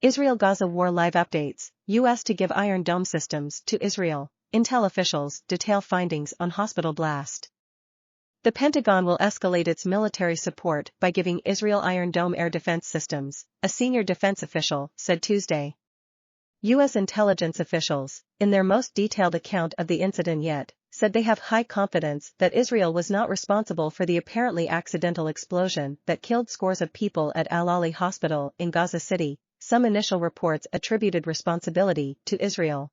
Israel-Gaza war live updates, U.S. to give Iron Dome systems to Israel, intel officials detail findings on hospital blast. The Pentagon will escalate its military support by giving Israel Iron Dome air defense systems, a senior defense official said Tuesday. U.S. intelligence officials, in their most detailed account of the incident yet, said they have high confidence that Israel was not responsible for the apparently accidental explosion that killed scores of people at Al-Ali Hospital in Gaza City. Some initial reports attributed responsibility to Israel.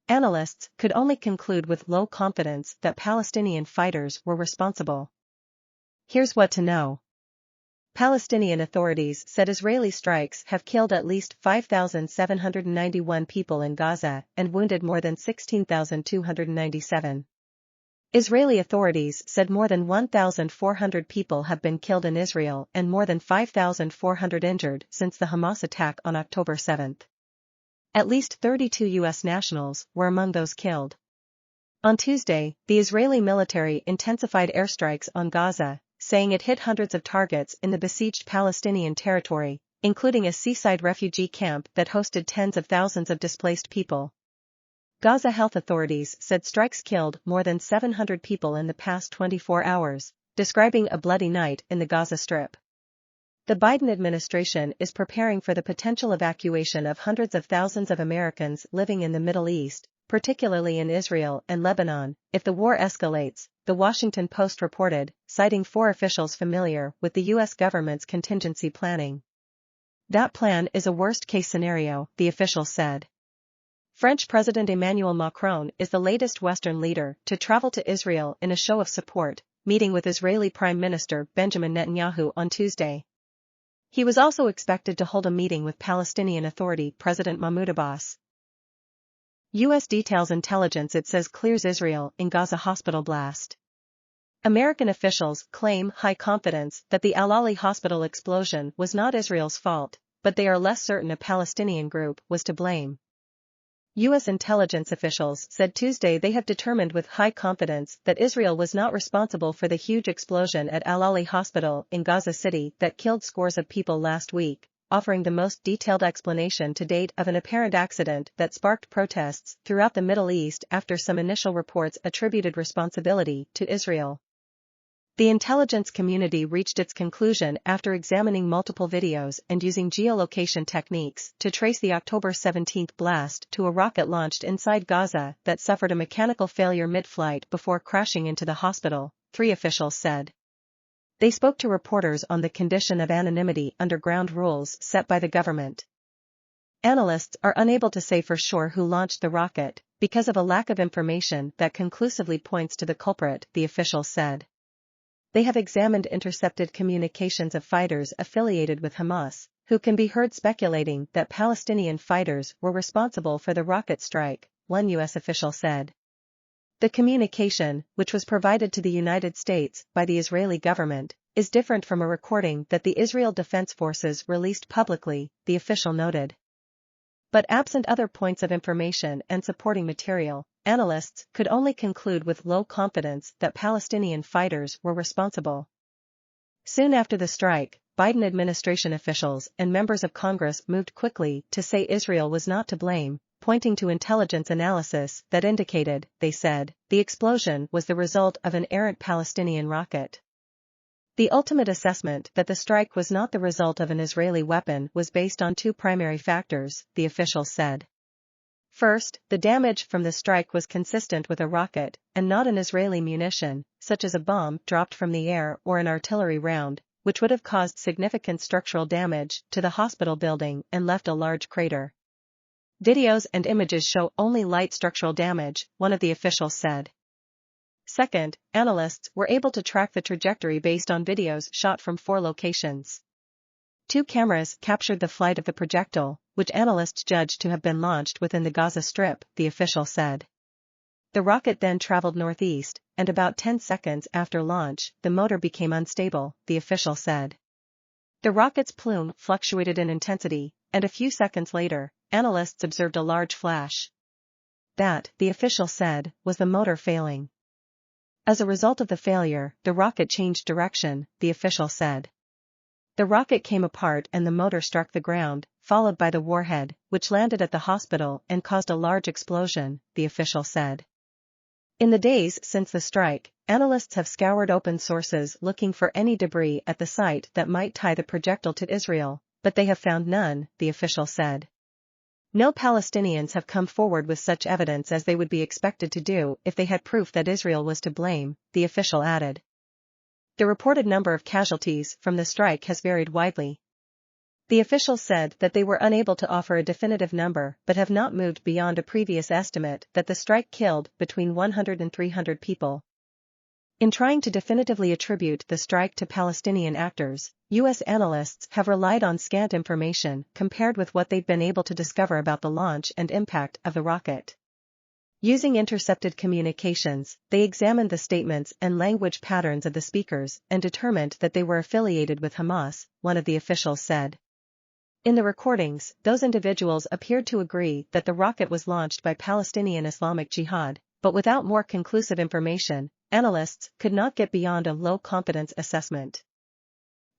Analysts could only conclude with low confidence that Palestinian fighters were responsible. Here's what to know. Palestinian authorities said Israeli strikes have killed at least 5,791 people in Gaza and wounded more than 16,297. Israeli authorities said more than 1,400 people have been killed in Israel and more than 5,400 injured since the Hamas attack on October 7. At least 32 U.S. nationals were among those killed. On Tuesday, the Israeli military intensified airstrikes on Gaza, saying it hit hundreds of targets in the besieged Palestinian territory, including a seaside refugee camp that hosted tens of thousands of displaced people. Gaza health authorities said strikes killed more than 700 people in the past 24 hours, describing a bloody night in the Gaza Strip. The Biden administration is preparing for the potential evacuation of hundreds of thousands of Americans living in the Middle East, particularly in Israel and Lebanon, if the war escalates, The Washington Post reported, citing 4 officials familiar with the U.S. government's contingency planning. That plan is a worst-case scenario, the official said. French President Emmanuel Macron is the latest Western leader to travel to Israel in a show of support, meeting with Israeli Prime Minister Benjamin Netanyahu on Tuesday. He was also expected to hold a meeting with Palestinian Authority President Mahmoud Abbas. U.S. details intelligence it says clears Israel in Gaza hospital blast. American officials claim high confidence that the Al-Ali hospital explosion was not Israel's fault, but they are less certain a Palestinian group was to blame. U.S. intelligence officials said Tuesday they have determined with high confidence that Israel was not responsible for the huge explosion at Al-Ali Hospital in Gaza City that killed scores of people last week, offering the most detailed explanation to date of an apparent accident that sparked protests throughout the Middle East after some initial reports attributed responsibility to Israel. The intelligence community reached its conclusion after examining multiple videos and using geolocation techniques to trace the October 17 blast to a rocket launched inside Gaza that suffered a mechanical failure mid-flight before crashing into the hospital, 3 officials said. They spoke to reporters on the condition of anonymity under ground rules set by the government. Analysts are unable to say for sure who launched the rocket, because of a lack of information that conclusively points to the culprit, the officials said. They have examined intercepted communications of fighters affiliated with Hamas, who can be heard speculating that Palestinian fighters were responsible for the rocket strike, one U.S. official said. The communication, which was provided to the United States by the Israeli government, is different from a recording that the Israel Defense Forces released publicly, the official noted. But absent other points of information and supporting material, analysts could only conclude with low confidence that Palestinian fighters were responsible. Soon after the strike, Biden administration officials and members of Congress moved quickly to say Israel was not to blame, pointing to intelligence analysis that indicated, they said, the explosion was the result of an errant Palestinian rocket. The ultimate assessment that the strike was not the result of an Israeli weapon was based on 2 primary factors, the officials said. First, the damage from the strike was consistent with a rocket, and not an Israeli munition, such as a bomb dropped from the air or an artillery round, which would have caused significant structural damage to the hospital building and left a large crater. Videos and images show only light structural damage, one of the officials said. Second, analysts were able to track the trajectory based on videos shot from 4 locations. 2 cameras captured the flight of the projectile, which analysts judged to have been launched within the Gaza Strip, the official said. The rocket then traveled northeast, and about 10 seconds after launch, the motor became unstable, the official said. The rocket's plume fluctuated in intensity, and a few seconds later, analysts observed a large flash. That, the official said, was the motor failing. As a result of the failure, the rocket changed direction, the official said. The rocket came apart and the motor struck the ground, followed by the warhead, which landed at the hospital and caused a large explosion, the official said. In the days since the strike, analysts have scoured open sources looking for any debris at the site that might tie the projectile to Israel, but they have found none, the official said. No Palestinians have come forward with such evidence as they would be expected to do if they had proof that Israel was to blame, the official added. The reported number of casualties from the strike has varied widely. The official said that they were unable to offer a definitive number but have not moved beyond a previous estimate that the strike killed between 100 and 300 people. In trying to definitively attribute the strike to Palestinian actors, U.S. analysts have relied on scant information compared with what they've been able to discover about the launch and impact of the rocket. Using intercepted communications, they examined the statements and language patterns of the speakers and determined that they were affiliated with Hamas, one of the officials said. In the recordings, those individuals appeared to agree that the rocket was launched by Palestinian Islamic Jihad, but without more conclusive information, analysts could not get beyond a low-confidence assessment.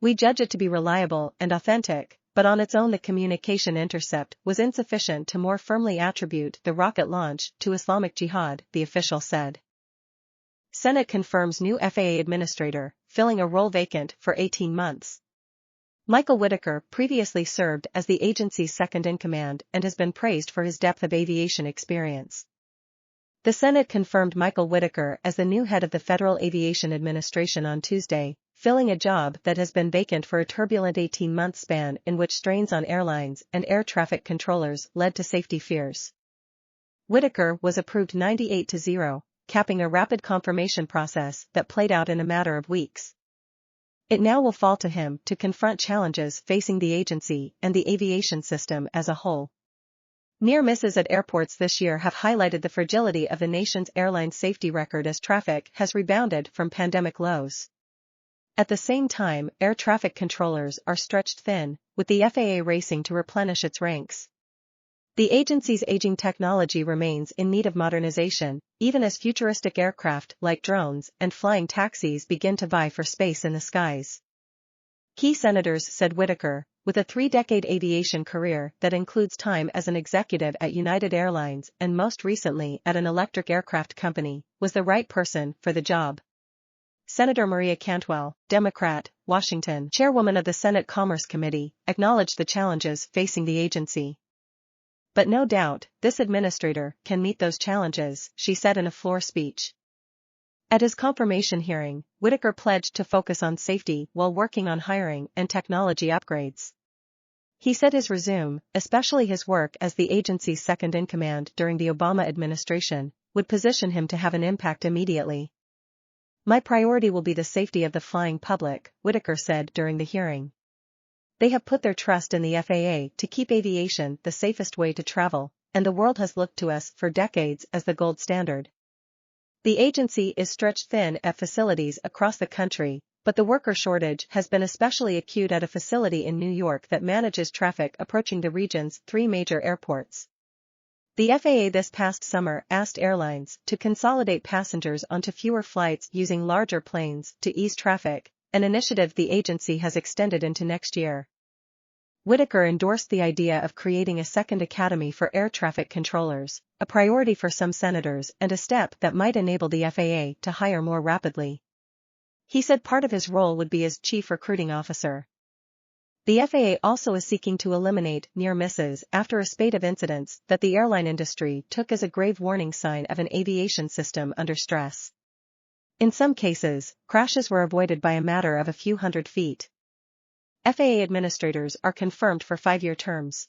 We judge it to be reliable and authentic, but on its own the communication intercept was insufficient to more firmly attribute the rocket launch to Islamic Jihad, the official said. Senate confirms new FAA administrator, filling a role vacant for 18 months. Michael Whitaker previously served as the agency's second-in-command and has been praised for his depth of aviation experience. The Senate confirmed Michael Whitaker as the new head of the Federal Aviation Administration on Tuesday, filling a job that has been vacant for a turbulent 18-month span in which strains on airlines and air traffic controllers led to safety fears. Whitaker was approved 98-0, capping a rapid confirmation process that played out in a matter of weeks. It now will fall to him to confront challenges facing the agency and the aviation system as a whole. Near misses at airports this year have highlighted the fragility of the nation's airline safety record as traffic has rebounded from pandemic lows. At the same time, air traffic controllers are stretched thin, with the FAA racing to replenish its ranks. The agency's aging technology remains in need of modernization, even as futuristic aircraft like drones and flying taxis begin to vie for space in the skies. Key senators, said Whitaker, with a 3-decade aviation career that includes time as an executive at United Airlines and most recently at an electric aircraft company, was the right person for the job. Senator Maria Cantwell, Democrat, Washington, chairwoman of the Senate Commerce Committee, acknowledged the challenges facing the agency. But no doubt, this administrator can meet those challenges, she said in a floor speech. At his confirmation hearing, Whitaker pledged to focus on safety while working on hiring and technology upgrades. He said his resume, especially his work as the agency's second-in-command during the Obama administration, would position him to have an impact immediately. My priority will be the safety of the flying public, Whitaker said during the hearing. They have put their trust in the FAA to keep aviation the safest way to travel, and the world has looked to us for decades as the gold standard. The agency is stretched thin at facilities across the country, but the worker shortage has been especially acute at a facility in New York that manages traffic approaching the region's 3 major airports. The FAA this past summer asked airlines to consolidate passengers onto fewer flights using larger planes to ease traffic, an initiative the agency has extended into next year. Whitaker endorsed the idea of creating a second academy for air traffic controllers, a priority for some senators and a step that might enable the FAA to hire more rapidly. He said part of his role would be as chief recruiting officer. The FAA also is seeking to eliminate near misses after a spate of incidents that the airline industry took as a grave warning sign of an aviation system under stress. In some cases, crashes were avoided by a matter of a few hundred feet. FAA administrators are confirmed for 5-year terms.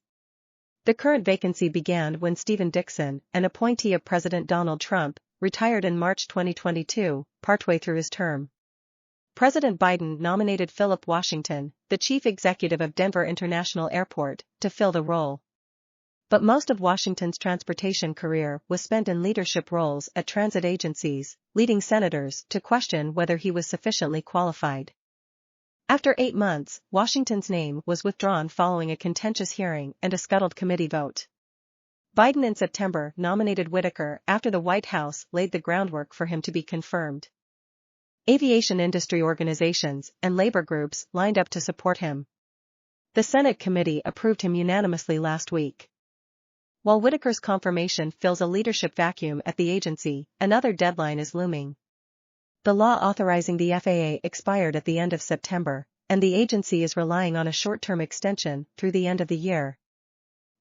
The current vacancy began when Stephen Dixon, an appointee of President Donald Trump, retired in March 2022, partway through his term. President Biden nominated Philip Washington, the chief executive of Denver International Airport, to fill the role. But most of Washington's transportation career was spent in leadership roles at transit agencies, leading senators to question whether he was sufficiently qualified. After 8 months, Washington's name was withdrawn following a contentious hearing and a scuttled committee vote. Biden in September nominated Whitaker after the White House laid the groundwork for him to be confirmed. Aviation industry organizations and labor groups lined up to support him. The Senate committee approved him unanimously last week. While Whitaker's confirmation fills a leadership vacuum at the agency, another deadline is looming. The law authorizing the FAA expired at the end of September, and the agency is relying on a short-term extension through the end of the year.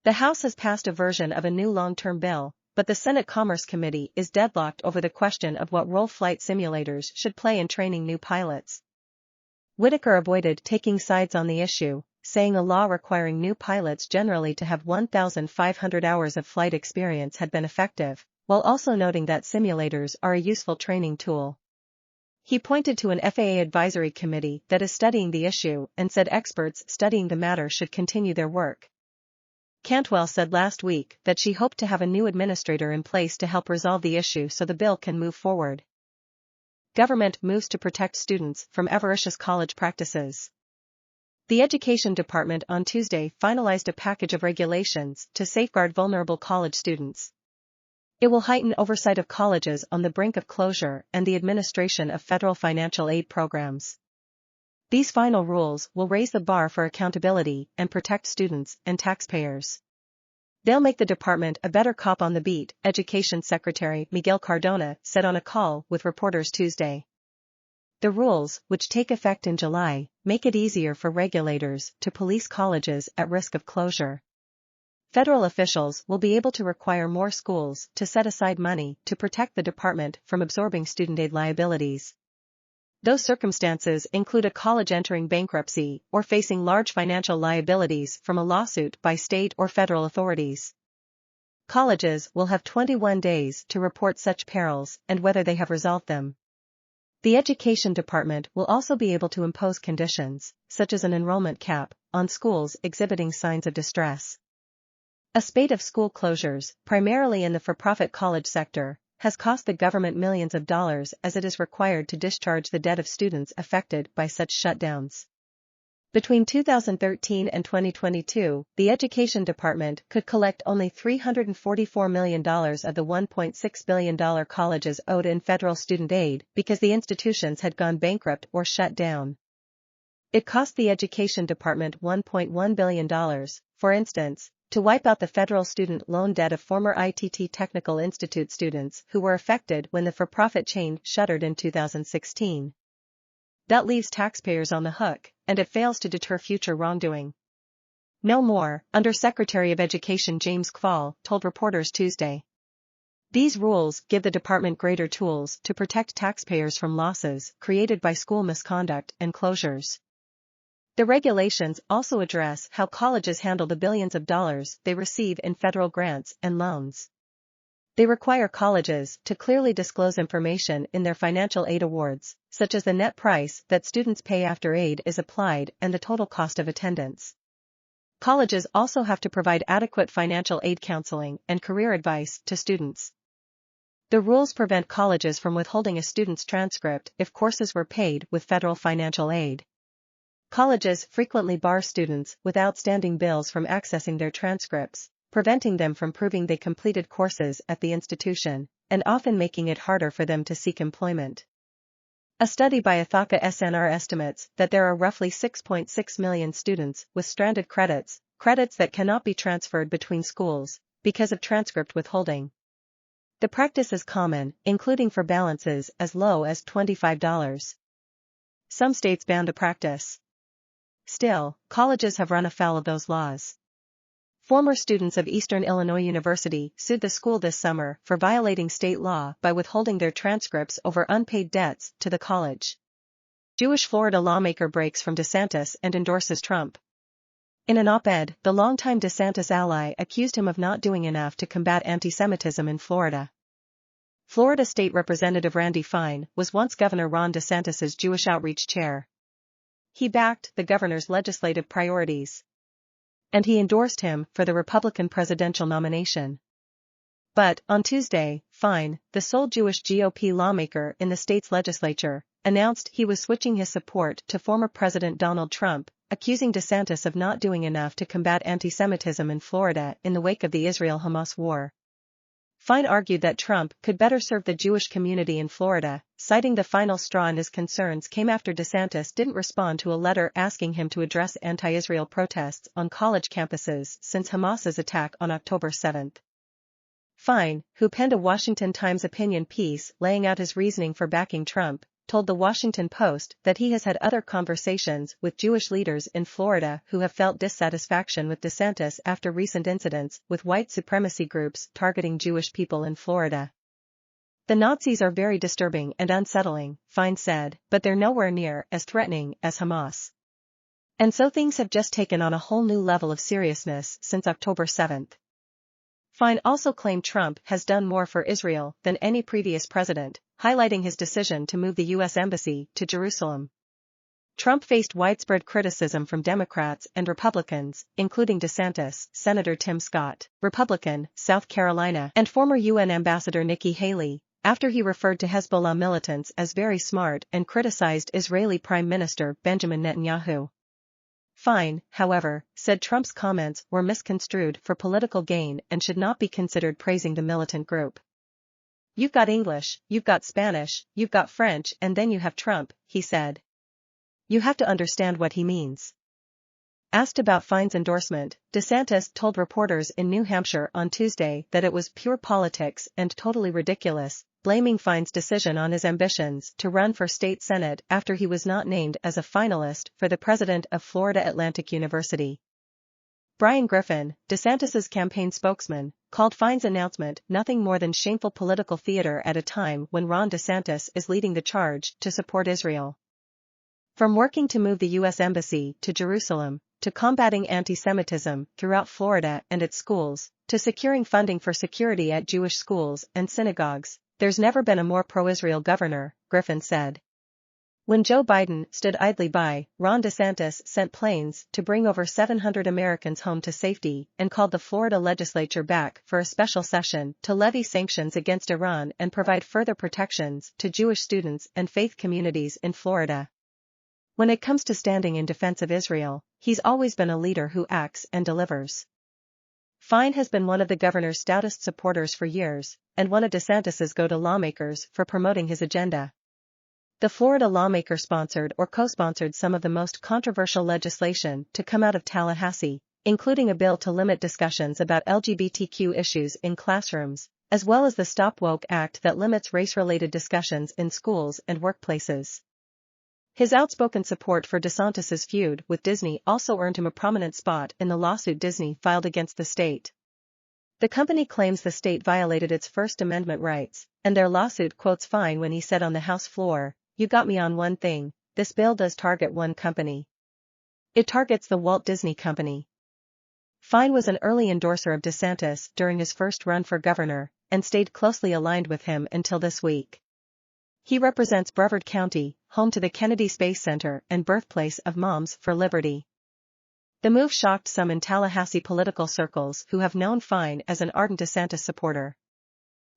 The House has passed a version of a new long-term bill, but the Senate Commerce Committee is deadlocked over the question of what role flight simulators should play in training new pilots. Whitaker avoided taking sides on the issue, saying a law requiring new pilots generally to have 1,500 hours of flight experience had been effective, while also noting that simulators are a useful training tool. He pointed to an FAA advisory committee that is studying the issue and said experts studying the matter should continue their work. Cantwell said last week that she hoped to have a new administrator in place to help resolve the issue so the bill can move forward. Government moves to protect students from avaricious college practices. The Education Department on Tuesday finalized a package of regulations to safeguard vulnerable college students. It will heighten oversight of colleges on the brink of closure and the administration of federal financial aid programs. These final rules will raise the bar for accountability and protect students and taxpayers. They'll make the department a better cop on the beat, Education Secretary Miguel Cardona said on a call with reporters Tuesday. The rules, which take effect in July, make it easier for regulators to police colleges at risk of closure. Federal officials will be able to require more schools to set aside money to protect the department from absorbing student aid liabilities. Those circumstances include a college entering bankruptcy or facing large financial liabilities from a lawsuit by state or federal authorities. Colleges will have 21 days to report such perils and whether they have resolved them. The Education Department will also be able to impose conditions, such as an enrollment cap, on schools exhibiting signs of distress. A spate of school closures, primarily in the for-profit college sector, has cost the government millions of dollars as it is required to discharge the debt of students affected by such shutdowns. Between 2013 and 2022, the Education Department could collect only $344 million of the $1.6 billion colleges owed in federal student aid because the institutions had gone bankrupt or shut down. It cost the Education Department $1.1 billion, for instance, to wipe out the federal student loan debt of former ITT Technical Institute students who were affected when the for-profit chain shuttered in 2016. That leaves taxpayers on the hook, and it fails to deter future wrongdoing. No more, Undersecretary of Education James Kvall told reporters Tuesday. These rules give the department greater tools to protect taxpayers from losses created by school misconduct and closures. The regulations also address how colleges handle the billions of dollars they receive in federal grants and loans. They require colleges to clearly disclose information in their financial aid awards, such as the net price that students pay after aid is applied and the total cost of attendance. Colleges also have to provide adequate financial aid counseling and career advice to students. The rules prevent colleges from withholding a student's transcript if courses were paid with federal financial aid. Colleges frequently bar students with outstanding bills from accessing their transcripts, preventing them from proving they completed courses at the institution, and often making it harder for them to seek employment. A study by Ithaca SNR estimates that there are roughly 6.6 million students with stranded credits that cannot be transferred between schools because of transcript withholding. The practice is common, including for balances as low as $25. Some states ban the practice. Still, colleges have run afoul of those laws. Former students of Eastern Illinois University sued the school this summer for violating state law by withholding their transcripts over unpaid debts to the college. Jewish Florida lawmaker breaks from DeSantis and endorses Trump. In an op-ed, the longtime DeSantis ally accused him of not doing enough to combat anti-Semitism in Florida. Florida State Representative Randy Fine was once Governor Ron DeSantis's Jewish outreach chair. He backed the governor's legislative priorities. And he endorsed him for the Republican presidential nomination. But, on Tuesday, Fine, the sole Jewish GOP lawmaker in the state's legislature, announced he was switching his support to former President Donald Trump, accusing DeSantis of not doing enough to combat anti-Semitism in Florida in the wake of the Israel-Hamas war. Fine argued that Trump could better serve the Jewish community in Florida, citing the final straw in his concerns came after DeSantis didn't respond to a letter asking him to address anti-Israel protests on college campuses since Hamas's attack on October 7. Fine, who penned a Washington Times opinion piece laying out his reasoning for backing Trump, told the Washington Post that he has had other conversations with Jewish leaders in Florida who have felt dissatisfaction with DeSantis after recent incidents with white supremacy groups targeting Jewish people in Florida. The Nazis are very disturbing and unsettling, Fine said, but they're nowhere near as threatening as Hamas. And so things have just taken on a whole new level of seriousness since October 7. Fine also claimed Trump has done more for Israel than any previous president, highlighting his decision to move the U.S. Embassy to Jerusalem. Trump faced widespread criticism from Democrats and Republicans, including DeSantis, Senator Tim Scott, Republican, South Carolina, and former UN Ambassador Nikki Haley, after he referred to Hezbollah militants as very smart and criticized Israeli Prime Minister Benjamin Netanyahu. Fine, however, said Trump's comments were misconstrued for political gain and should not be considered praising the militant group. You've got English, you've got Spanish, you've got French, and then you have Trump, he said. You have to understand what he means. Asked about Fine's endorsement, DeSantis told reporters in New Hampshire on Tuesday that it was pure politics and totally ridiculous, blaming Fine's decision on his ambitions to run for state senate after he was not named as a finalist for the president of Florida Atlantic University. Brian Griffin, DeSantis's campaign spokesman, called Fine's announcement nothing more than shameful political theater at a time when Ron DeSantis is leading the charge to support Israel. From working to move the U.S. Embassy to Jerusalem, to combating anti-Semitism throughout Florida and its schools, to securing funding for security at Jewish schools and synagogues, there's never been a more pro-Israel governor, Griffin said. When Joe Biden stood idly by, Ron DeSantis sent planes to bring over 700 Americans home to safety and called the Florida legislature back for a special session to levy sanctions against Iran and provide further protections to Jewish students and faith communities in Florida. When it comes to standing in defense of Israel, he's always been a leader who acts and delivers. Fine has been one of the governor's stoutest supporters for years, and one of DeSantis's go-to lawmakers for promoting his agenda. The Florida lawmaker sponsored or co-sponsored some of the most controversial legislation to come out of Tallahassee, including a bill to limit discussions about LGBTQ issues in classrooms, as well as the Stop Woke Act that limits race-related discussions in schools and workplaces. His outspoken support for DeSantis's feud with Disney also earned him a prominent spot in the lawsuit Disney filed against the state. The company claims the state violated its First Amendment rights, and their lawsuit quotes Fine when he said on the House floor, "You got me on one thing, this bill does target one company. It targets the Walt Disney Company." Fine was an early endorser of DeSantis during his first run for governor, and stayed closely aligned with him until this week. He represents Brevard County, home to the Kennedy Space Center and birthplace of Moms for Liberty. The move shocked some in Tallahassee political circles who have known Fine as an ardent DeSantis supporter.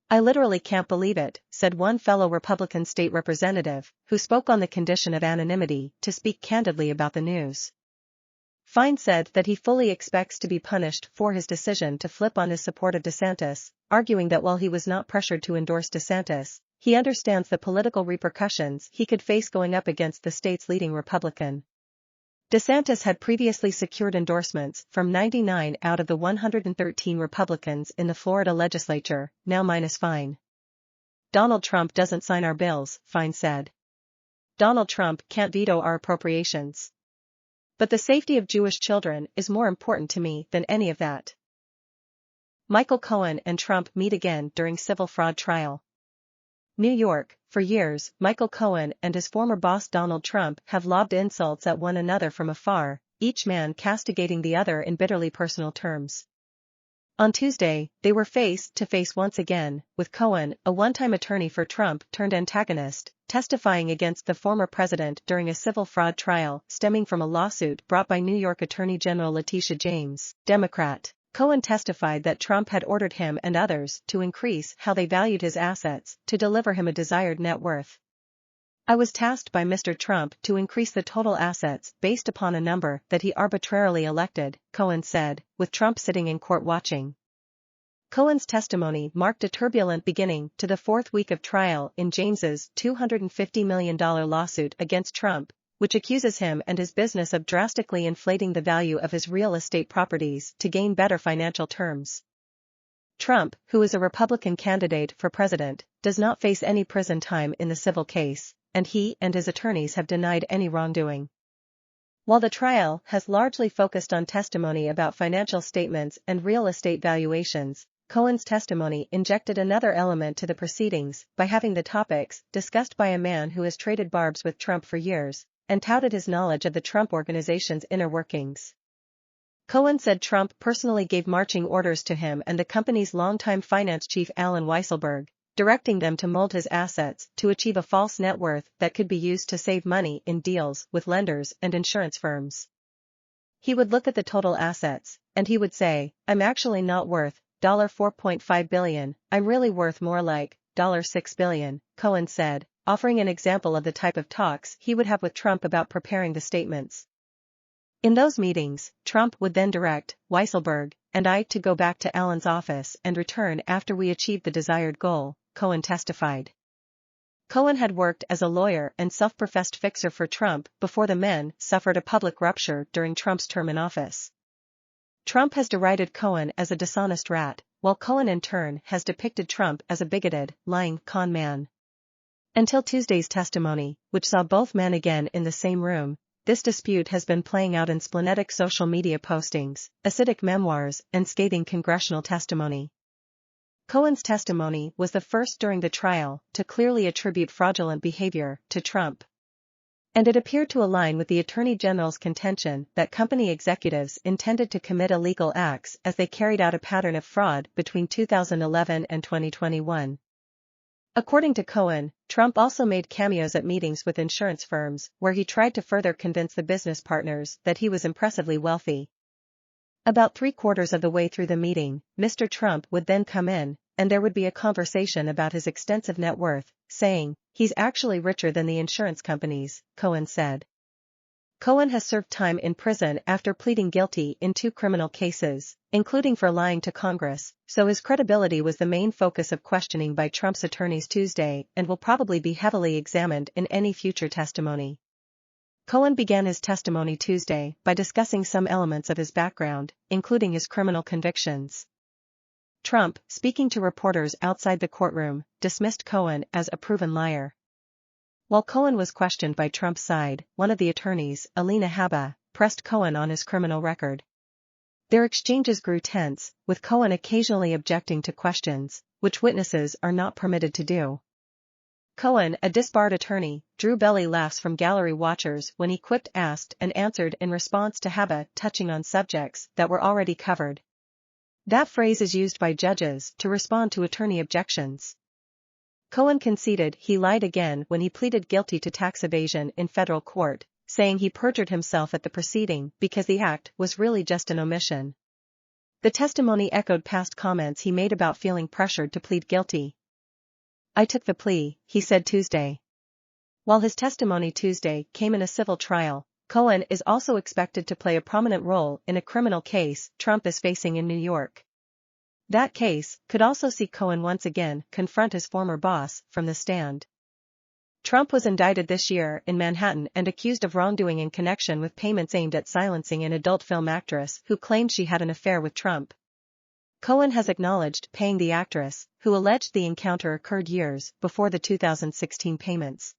"I literally can't believe it," said one fellow Republican state representative, who spoke on the condition of anonymity to speak candidly about the news. Fine said that he fully expects to be punished for his decision to flip on his support of DeSantis, arguing that while he was not pressured to endorse DeSantis, he understands the political repercussions he could face going up against the state's leading Republican. DeSantis had previously secured endorsements from 99 out of the 113 Republicans in the Florida legislature, now minus Fine. "Donald Trump doesn't sign our bills," Fine said. "Donald Trump can't veto our appropriations. But the safety of Jewish children is more important to me than any of that." Michael Cohen and Trump meet again during civil fraud trial. New York, for years, Michael Cohen and his former boss Donald Trump have lobbed insults at one another from afar, each man castigating the other in bitterly personal terms. On Tuesday, they were face to face once again, with Cohen, a one-time attorney for Trump turned antagonist, testifying against the former president during a civil fraud trial stemming from a lawsuit brought by New York Attorney General Letitia James, Democrat. Cohen testified that Trump had ordered him and others to increase how they valued his assets to deliver him a desired net worth. "I was tasked by Mr. Trump to increase the total assets based upon a number that he arbitrarily elected," Cohen said, with Trump sitting in court watching. Cohen's testimony marked a turbulent beginning to the fourth week of trial in James's $250 million lawsuit against Trump, which accuses him and his business of drastically inflating the value of his real estate properties to gain better financial terms. Trump, who is a Republican candidate for president, does not face any prison time in the civil case, and he and his attorneys have denied any wrongdoing. While the trial has largely focused on testimony about financial statements and real estate valuations, Cohen's testimony injected another element to the proceedings by having the topics discussed by a man who has traded barbs with Trump for years and touted his knowledge of the Trump Organization's inner workings. Cohen said Trump personally gave marching orders to him and the company's longtime finance chief Alan Weisselberg, directing them to mold his assets to achieve a false net worth that could be used to save money in deals with lenders and insurance firms. He would look at the total assets, and he would say, "I'm actually not worth $4.5 billion, I'm really worth more like $6 billion, Cohen said, offering an example of the type of talks he would have with Trump about preparing the statements. In those meetings, Trump would then direct Weisselberg and I to go back to Allen's office and return after we achieved the desired goal, Cohen testified. Cohen had worked as a lawyer and self-professed fixer for Trump before the men suffered a public rupture during Trump's term in office. Trump has derided Cohen as a dishonest rat, while Cohen in turn has depicted Trump as a bigoted, lying con man. Until Tuesday's testimony, which saw both men again in the same room, this dispute has been playing out in splenetic social media postings, acidic memoirs, and scathing congressional testimony. Cohen's testimony was the first during the trial to clearly attribute fraudulent behavior to Trump. And it appeared to align with the Attorney General's contention that company executives intended to commit illegal acts as they carried out a pattern of fraud between 2011 and 2021. According to Cohen, Trump also made cameos at meetings with insurance firms where he tried to further convince the business partners that he was impressively wealthy. About 3/4 of the way through the meeting, Mr. Trump would then come in, and there would be a conversation about his extensive net worth, saying, "He's actually richer than the insurance companies," Cohen said. Cohen has served time in prison after pleading guilty in 2 criminal cases, including for lying to Congress, so his credibility was the main focus of questioning by Trump's attorneys Tuesday and will probably be heavily examined in any future testimony. Cohen began his testimony Tuesday by discussing some elements of his background, including his criminal convictions. Trump, speaking to reporters outside the courtroom, dismissed Cohen as a proven liar. While Cohen was questioned by Trump's side, one of the attorneys, Alina Habba, pressed Cohen on his criminal record. Their exchanges grew tense, with Cohen occasionally objecting to questions, which witnesses are not permitted to do. Cohen, a disbarred attorney, drew belly laughs from gallery watchers when he quipped, asked and answered in response to Habba touching on subjects that were already covered. That phrase is used by judges to respond to attorney objections. Cohen conceded he lied again when he pleaded guilty to tax evasion in federal court, saying he perjured himself at the proceeding because the act was really just an omission. The testimony echoed past comments he made about feeling pressured to plead guilty. "I took the plea," he said Tuesday. While his testimony Tuesday came in a civil trial, Cohen is also expected to play a prominent role in a criminal case Trump is facing in New York. That case could also see Cohen once again confront his former boss from the stand. Trump was indicted this year in Manhattan and accused of wrongdoing in connection with payments aimed at silencing an adult film actress who claimed she had an affair with Trump. Cohen has acknowledged paying the actress, who alleged the encounter occurred years before the 2016 payments.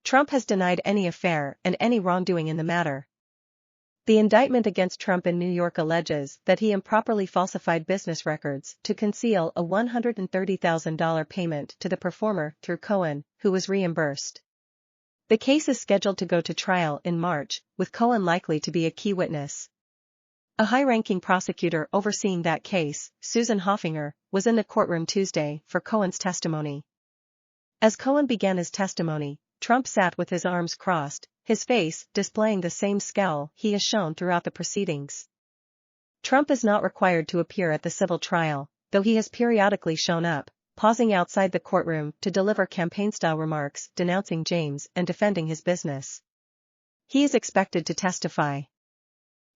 Trump has denied any affair and any wrongdoing in the matter. The indictment against Trump in New York alleges that he improperly falsified business records to conceal a $130,000 payment to the performer through Cohen, who was reimbursed. The case is scheduled to go to trial in March, with Cohen likely to be a key witness. A high-ranking prosecutor overseeing that case, Susan Hoffinger, was in the courtroom Tuesday for Cohen's testimony. As Cohen began his testimony, Trump sat with his arms crossed, his face displaying the same scowl he has shown throughout the proceedings. Trump is not required to appear at the civil trial, though he has periodically shown up, pausing outside the courtroom to deliver campaign-style remarks denouncing James and defending his business. He is expected to testify.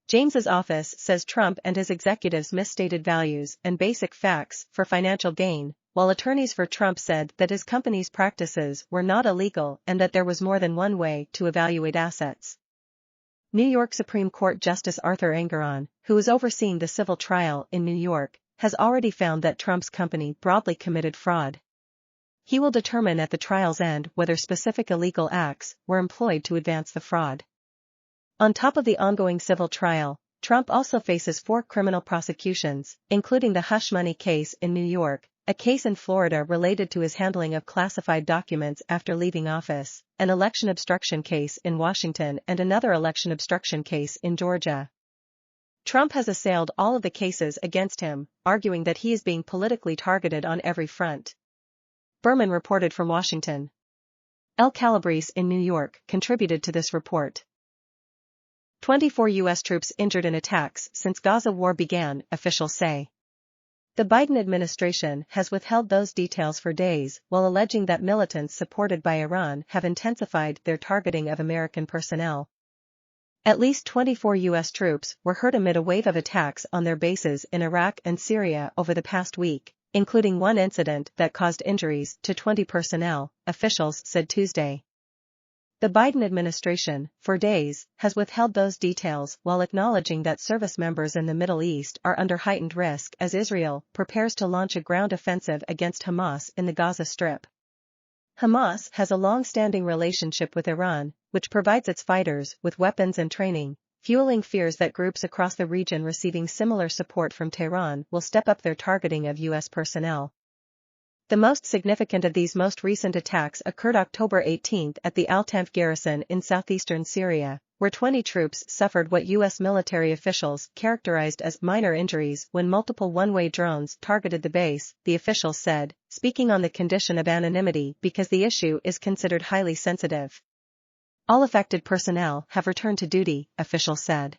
James's office says Trump and his executives misstated values and basic facts for financial gain, while attorneys for Trump said that his company's practices were not illegal and that there was more than one way to evaluate assets. New York Supreme Court Justice Arthur Engoron, who is overseeing the civil trial in New York, has already found that Trump's company broadly committed fraud. He will determine at the trial's end whether specific illegal acts were employed to advance the fraud. On top of the ongoing civil trial, Trump also faces 4 criminal prosecutions, including the hush money case in New York, a case in Florida related to his handling of classified documents after leaving office, an election obstruction case in Washington and another election obstruction case in Georgia. Trump has assailed all of the cases against him, arguing that he is being politically targeted on every front. Berman reported from Washington. El Calabrese in New York contributed to this report. 24 U.S. troops injured in attacks since Gaza war began, officials say. The Biden administration has withheld those details for days while alleging that militants supported by Iran have intensified their targeting of American personnel. At least 24 U.S. troops were hurt amid a wave of attacks on their bases in Iraq and Syria over the past week, including one incident that caused injuries to 20 personnel, officials said Tuesday. The Biden administration, for days, has withheld those details while acknowledging that service members in the Middle East are under heightened risk as Israel prepares to launch a ground offensive against Hamas in the Gaza Strip. Hamas has a long-standing relationship with Iran, which provides its fighters with weapons and training, fueling fears that groups across the region receiving similar support from Tehran will step up their targeting of U.S. personnel. The most significant of these most recent attacks occurred October 18 at the Al-Tanf garrison in southeastern Syria, where 20 troops suffered what U.S. military officials characterized as minor injuries when multiple one-way drones targeted the base, the officials said, speaking on the condition of anonymity because the issue is considered highly sensitive. All affected personnel have returned to duty, officials said.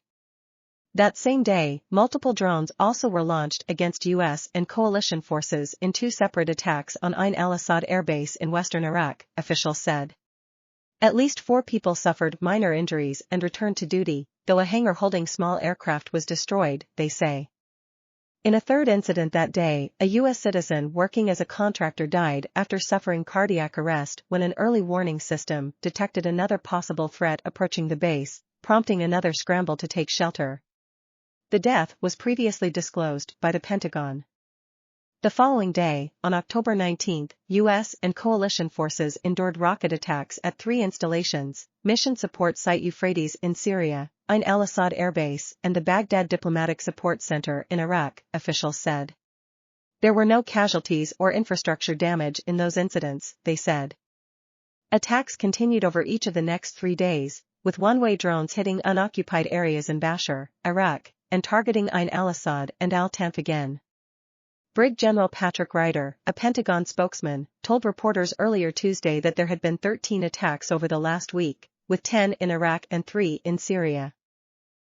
That same day, multiple drones also were launched against U.S. and coalition forces in 2 separate attacks on Ain al-Assad air base in western Iraq, officials said. At least 4 people suffered minor injuries and returned to duty, though a hangar holding small aircraft was destroyed, they say. In a third incident that day, a U.S. citizen working as a contractor died after suffering cardiac arrest when an early warning system detected another possible threat approaching the base, prompting another scramble to take shelter. The death was previously disclosed by the Pentagon. The following day, on October 19, U.S. and coalition forces endured rocket attacks at 3 installations, Mission Support Site Euphrates in Syria, Ain al-Assad Air Base, and the Baghdad Diplomatic Support Center in Iraq, officials said. There were no casualties or infrastructure damage in those incidents, they said. Attacks continued over each of the next 3 days, with one-way drones hitting unoccupied areas in Bashar, Iraq, and targeting Ain al-Assad and Al-Tanf again. Brig General Patrick Ryder, a Pentagon spokesman, told reporters earlier Tuesday that there had been 13 attacks over the last week, with 10 in Iraq and 3 in Syria.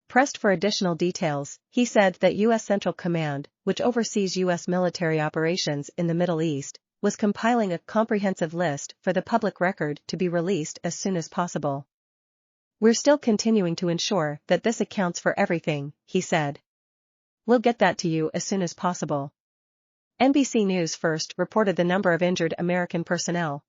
Pressed for additional details, he said that U.S. Central Command, which oversees U.S. military operations in the Middle East, was compiling a comprehensive list for the public record to be released as soon as possible. We're still continuing to ensure that this accounts for everything, he said. We'll get that to you as soon as possible. NBC News first reported the number of injured American personnel.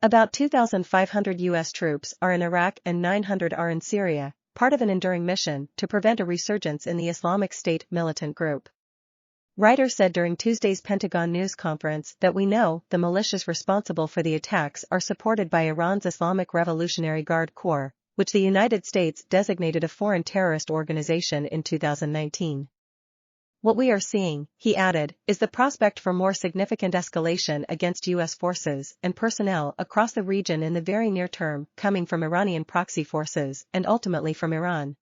About 2,500 U.S. troops are in Iraq and 900 are in Syria, part of an enduring mission to prevent a resurgence in the Islamic State militant group. Ryder said during Tuesday's Pentagon news conference that we know the militias responsible for the attacks are supported by Iran's Islamic Revolutionary Guard Corps, which the United States designated a foreign terrorist organization in 2019. What we are seeing, he added, is the prospect for more significant escalation against U.S. forces and personnel across the region in the very near term, coming from Iranian proxy forces and ultimately from Iran.